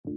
Hey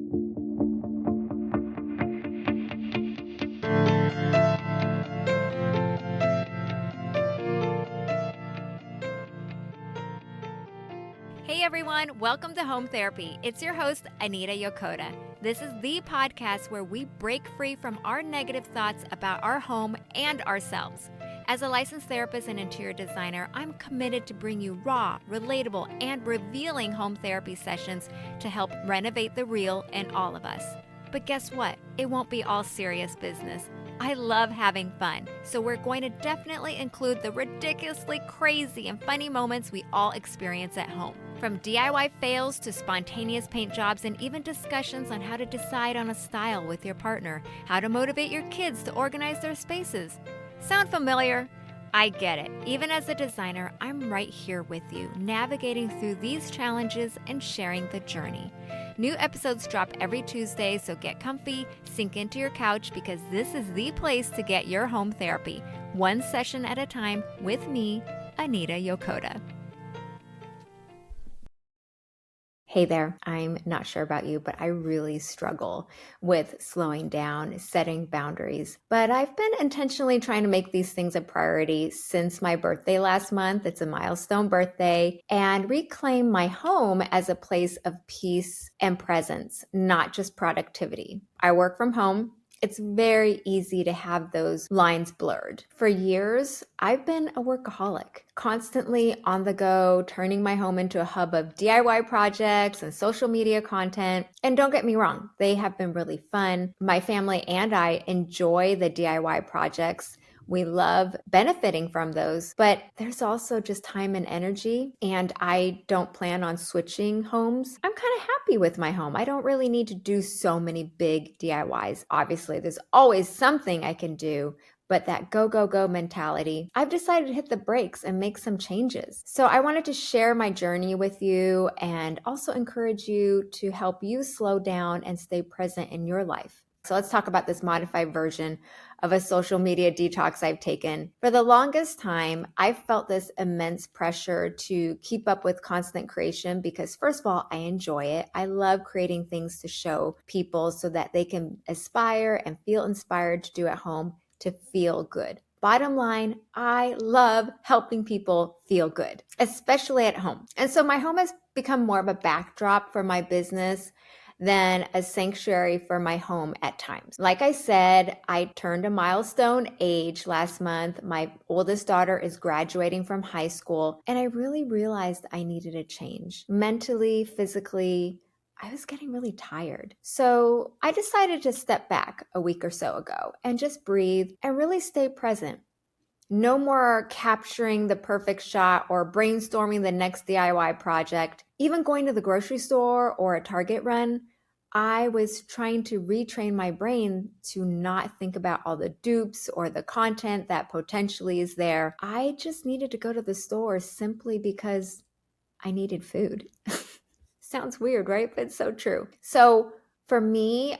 everyone, welcome to Home Therapy. It's your host, Anita Yokota. This is the podcast where we break free from our negative thoughts about our home and ourselves. As a licensed therapist and interior designer, I'm committed to bring you raw, relatable, and revealing home therapy sessions to help renovate the real in all of us. But guess what? It won't be all serious business. I love having fun, so we're going to definitely include the ridiculously crazy and funny moments we all experience at home. From DIY fails to spontaneous paint jobs and even discussions on how to decide on a style with your partner, how to motivate your kids to organize their spaces. Sound familiar? I get it. Even as a designer, I'm right here with you, navigating through these challenges and sharing the journey. New episodes drop every Tuesday, so get comfy, sink into your couch, because this is the place to get your home therapy, one session at a time with me, Anita Yokota. Hey there, I'm not sure about you, but I really struggle with slowing down, setting boundaries. But I've been intentionally trying to make these things a priority since my birthday last month. It's a milestone birthday, and reclaim my home as a place of peace and presence, not just productivity. I work from home. It's very easy to have those lines blurred. For years, I've been a workaholic, constantly on the go, turning my home into a hub of DIY projects and social media content. And don't get me wrong, they have been really fun. My family and I enjoy the DIY projects. We love benefiting from those, but there's also just time and energy, and I don't plan on switching homes. I'm kind of happy with my home. I don't really need to do so many big DIYs. Obviously, there's always something I can do, but that go, go, go mentality, I've decided to hit the brakes and make some changes. So I wanted to share my journey with you and also encourage you to help you slow down and stay present in your life. So let's talk about this modified version of a social media detox I've taken. For the longest time, I've felt this immense pressure to keep up with constant creation because, first of all, I enjoy it. I love creating things to show people so that they can aspire and feel inspired to do at home to feel good. Bottom line, I love helping people feel good, especially at home. And so my home has become more of a backdrop for my business than a sanctuary for my home at times. Like I said, I turned a milestone age last month. My oldest daughter is graduating from high school, and I really realized I needed a change. Mentally, physically, I was getting really tired. So I decided to step back a week or so ago and just breathe and really stay present. No more capturing the perfect shot or brainstorming the next DIY project. Even going to the grocery store or a Target run, I was trying to retrain my brain to not think about all the dupes or the content that potentially is there. I just needed to go to the store simply because I needed food. Sounds weird, right? But it's so true. So for me,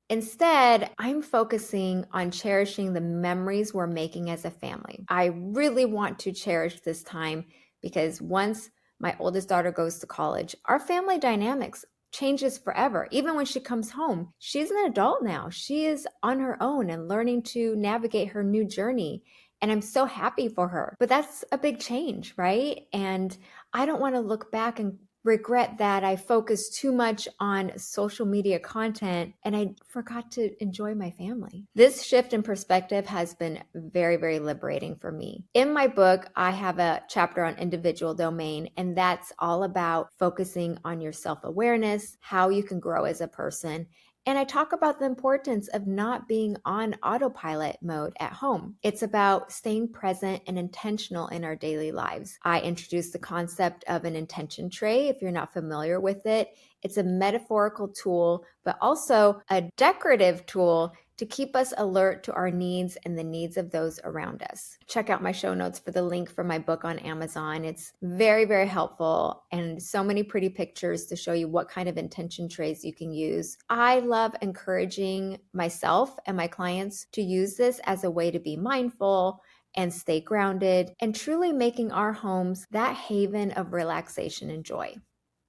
instead, I'm focusing on cherishing the memories we're making as a family. I really want to cherish this time because once my oldest daughter goes to college, our family dynamics changes forever. Even when she comes home, she's an adult now. She is on her own and learning to navigate her new journey. And I'm so happy for her. But that's a big change, right? And I don't want to look back and regret that I focused too much on social media content and I forgot to enjoy my family. This shift in perspective has been very, very liberating for me. In my book, I have a chapter on individual domain, and that's all about focusing on your self-awareness, how you can grow as a person. And I talk about the importance of not being on autopilot mode at home. It's about staying present and intentional in our daily lives. I introduced the concept of an intention tray. If you're not familiar with it, it's a metaphorical tool, but also a decorative tool to keep us alert to our needs and the needs of those around us. Check out my show notes for the link for my book on Amazon. It's very, very helpful and so many pretty pictures to show you what kind of intention trays you can use. I love encouraging myself and my clients to use this as a way to be mindful and stay grounded and truly making our homes that haven of relaxation and joy.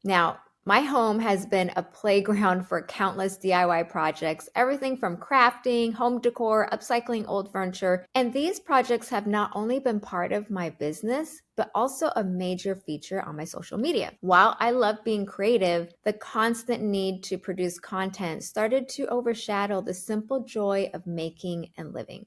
Now, My home has been a playground for countless DIY projects, everything from crafting, home decor, upcycling old furniture. And these projects have not only been part of my business, but also a major feature on my social media. While I love being creative, the constant need to produce content started to overshadow the simple joy of making and living.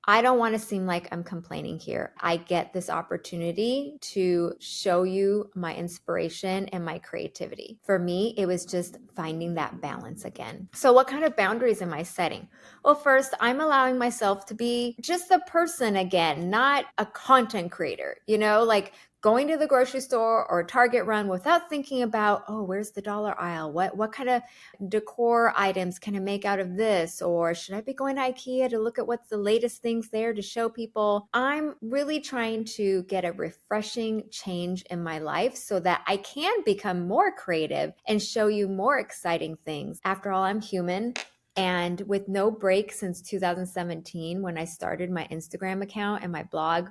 I don't want to seem like I'm complaining here. I get this opportunity to show you my inspiration and my creativity. For me, it was just finding that balance again. So, what kind of boundaries am I setting? Well, first, I'm allowing myself to be just a person again, not a content creator, like going to the grocery store or Target run without thinking about, oh, where's the dollar aisle? What kind of decor items can I make out of this? Or should I be going to IKEA to look at what's the latest things there to show people? I'm really trying to get a refreshing change in my life so that I can become more creative and show you more exciting things. After all, I'm human. And with no break since 2017, when I started my Instagram account and my blog,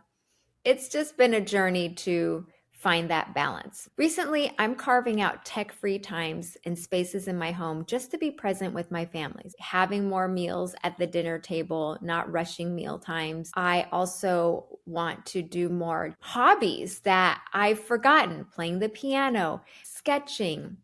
it's just been a journey to find that balance. Recently, I'm carving out tech-free times and spaces in my home just to be present with my families, having more meals at the dinner table, not rushing meal times. I also want to do more hobbies that I've forgotten, playing the piano, sketching.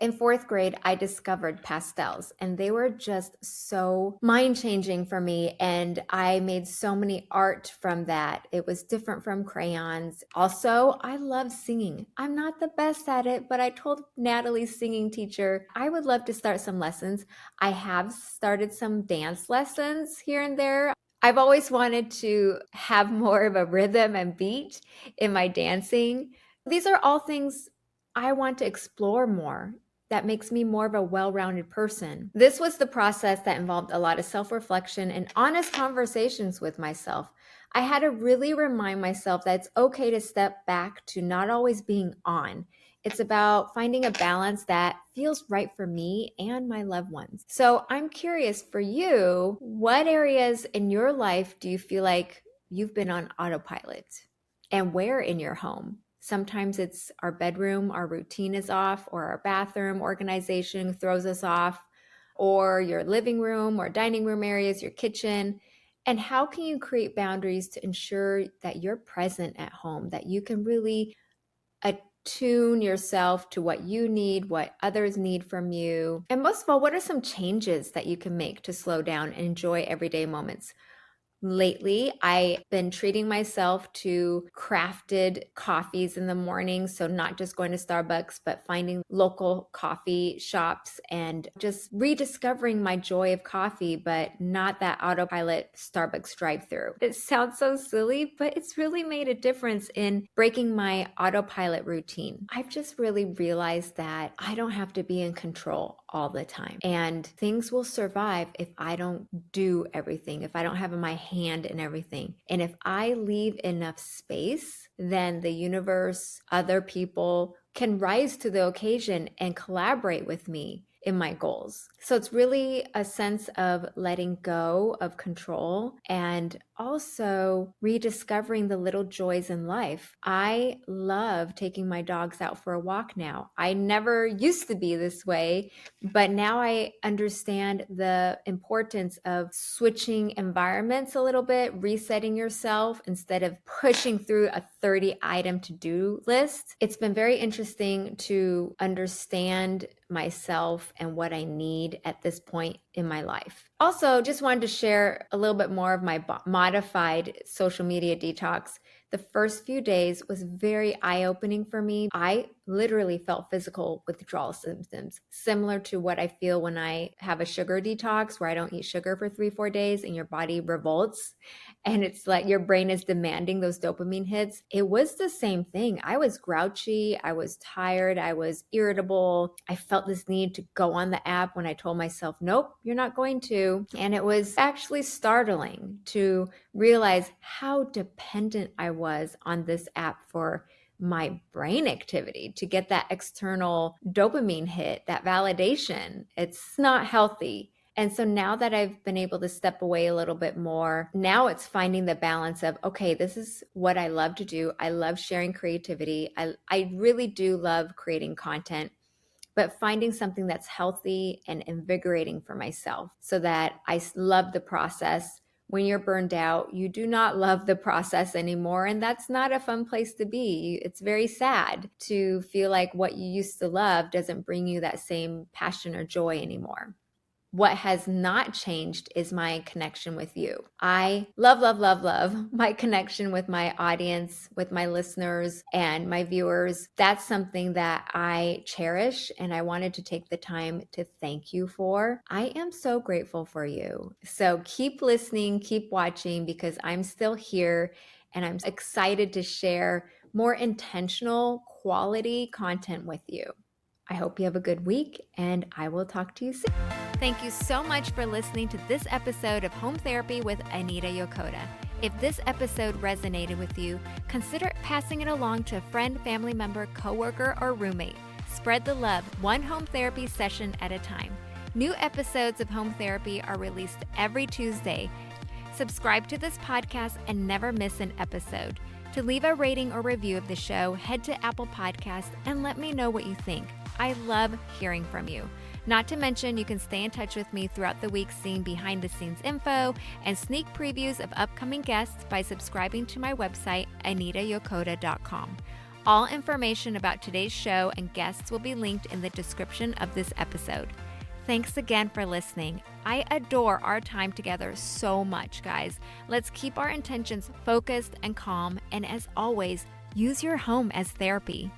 In fourth grade, I discovered pastels, and they were just so mind changing for me. And I made so many art from that. It was different from crayons. Also, I love singing. I'm not the best at it, but I told Natalie's singing teacher I would love to start some lessons. I have started some dance lessons here and there. I've always wanted to have more of a rhythm and beat in my dancing. These are all things I want to explore more. That makes me more of a well-rounded person. This was the process that involved a lot of self-reflection and honest conversations with myself. I had to really remind myself that it's okay to step back to not always being on. It's about finding a balance that feels right for me and my loved ones. So I'm curious for you, what areas in your life do you feel like you've been on autopilot? And where in your home? Sometimes it's our bedroom, our routine is off, or our bathroom organization throws us off, or your living room or dining room areas, your kitchen. And how can you create boundaries to ensure that you're present at home, that you can really attune yourself to what you need, what others need from you? And most of all, what are some changes that you can make to slow down and enjoy everyday moments? Lately, I've been treating myself to crafted coffees in the morning. So, not just going to Starbucks, but finding local coffee shops and just rediscovering my joy of coffee, but not that autopilot Starbucks drive-through. It sounds so silly, but it's really made a difference in breaking my autopilot routine. I've just really realized that I don't have to be in control all the time. And things will survive if I don't do everything, if I don't have my hand in everything. And if I leave enough space, then the universe, other people can rise to the occasion and collaborate with me in my goals. So it's really a sense of letting go of control and also rediscovering the little joys in life. I love taking my dogs out for a walk now. I never used to be this way, but now I understand the importance of switching environments a little bit, resetting yourself instead of pushing through a 30-item to-do list. It's been very interesting to understand myself and what I need at this point in my life. Also, just wanted to share a little bit more of my modified social media detox. The first few days was very eye-opening for me. I literally felt physical withdrawal symptoms, similar to what I feel when I have a sugar detox where I don't eat sugar for 3-4 days and your body revolts. And it's like your brain is demanding those dopamine hits. It was the same thing. I was grouchy. I was tired. I was irritable. I felt this need to go on the app when I told myself, nope, you're not going to. And it was actually startling to realize how dependent I was on this app for my brain activity to get that external dopamine hit, that validation. It's not healthy. And so now that I've been able to step away a little bit more, now it's finding the balance of, okay, this is what I love to do. I love sharing creativity. I really do love creating content, but finding something that's healthy and invigorating for myself so that I love the process. When you're burned out, you do not love the process anymore, and that's not a fun place to be. It's very sad to feel like what you used to love doesn't bring you that same passion or joy anymore. What has not changed is my connection with you. I love, love, love, love my connection with my audience, with my listeners and my viewers. That's something that I cherish, and I wanted to take the time to thank you for. I am so grateful for you. So keep listening, keep watching, because I'm still here and I'm excited to share more intentional quality content with you. I hope you have a good week, and I will talk to you soon. Thank you so much for listening to this episode of Home Therapy with Anita Yokota. If this episode resonated with you, consider passing it along to a friend, family member, coworker, or roommate. Spread the love, one home therapy session at a time. New episodes of Home Therapy are released every Tuesday. Subscribe to this podcast and never miss an episode. To leave a rating or review of the show, head to Apple Podcasts and let me know what you think. I love hearing from you. Not to mention, you can stay in touch with me throughout the week, seeing behind the scenes info and sneak previews of upcoming guests by subscribing to my website, anitayokota.com. All information about today's show and guests will be linked in the description of this episode. Thanks again for listening. I adore our time together so much, guys. Let's keep our intentions focused and calm, and as always, use your home as therapy.